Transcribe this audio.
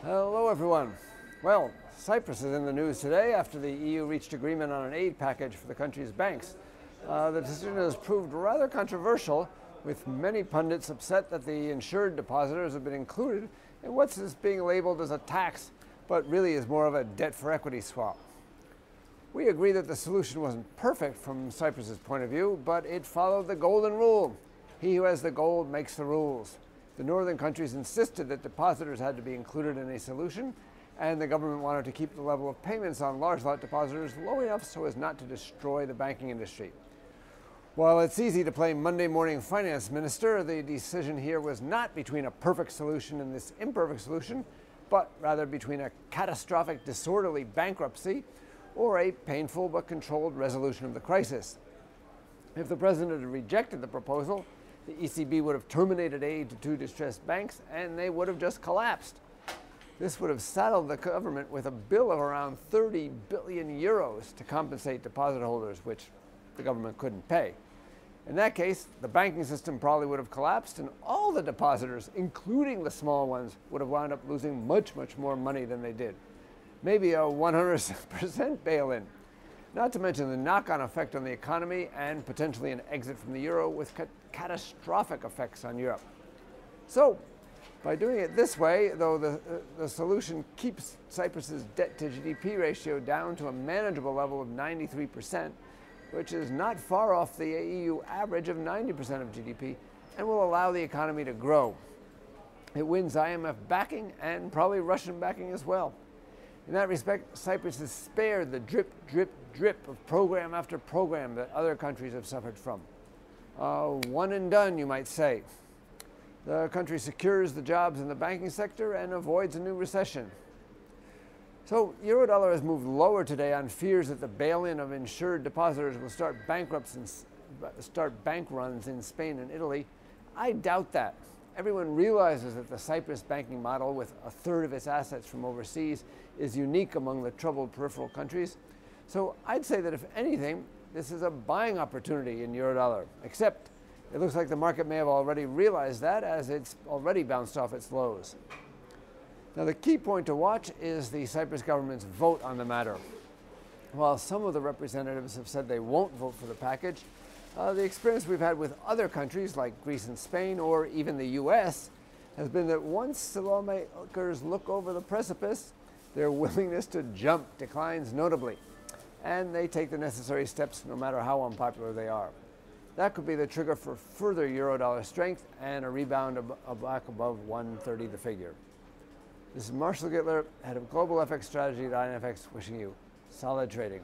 Hello everyone. Well, Cyprus is in the news today after the EU reached agreement on an aid package for the country's banks. The decision has proved rather controversial, with many pundits upset that the insured depositors have been included in what's being labeled as a tax, but really is more of a debt for equity swap. We agree that the solution wasn't perfect from Cyprus's point of view, but it followed the golden rule. He who has the gold makes the rules. The northern countries insisted that depositors had to be included in a solution, and the government wanted to keep the level of payments on large lot depositors low enough so as not to destroy the banking industry. While it's easy to play Monday morning finance minister, the decision here was not between a perfect solution and this imperfect solution, but rather between a catastrophic disorderly bankruptcy or a painful but controlled resolution of the crisis. If the president had rejected the proposal, the ECB would have terminated aid to two distressed banks and they would have just collapsed. This would have saddled the government with a bill of around 30 billion euros to compensate deposit holders, which the government couldn't pay. In that case, the banking system probably would have collapsed and all the depositors, including the small ones, would have wound up losing much, much more money than they did. Maybe a 100% bail-in. Not to mention the knock-on effect on the economy and potentially an exit from the euro with catastrophic effects on Europe. So, by doing it this way, though the solution keeps Cyprus's debt to GDP ratio down to a manageable level of 93%, which is not far off the EU average of 90% of GDP, and will allow the economy to grow. It wins IMF backing and probably Russian backing as well. In that respect, Cyprus is spared the drip, drip, drip of program after program that other countries have suffered from. One and done, you might say. The country secures the jobs in the banking sector and avoids a new recession. So, Eurodollar has moved lower today on fears that the bail-in of insured depositors will start bank runs in Spain and Italy. I doubt that. Everyone realizes that the Cyprus banking model, with a third of its assets from overseas, is unique among the troubled peripheral countries. So I'd say that if anything, this is a buying opportunity in Eurodollar, except it looks like the market may have already realized that, as it's already bounced off its lows. Now the key point to watch is the Cyprus government's vote on the matter. While some of the representatives have said they won't vote for the package, the experience we've had with other countries like Greece and Spain, or even the US, has been that once lawmakers look over the precipice, their willingness to jump declines notably, and they take the necessary steps no matter how unpopular they are. That could be the trigger for further Eurodollar strength and a rebound back above 130 the figure. This is Marshall Gittler, head of Global FX Strategy at IronFX, wishing you solid trading.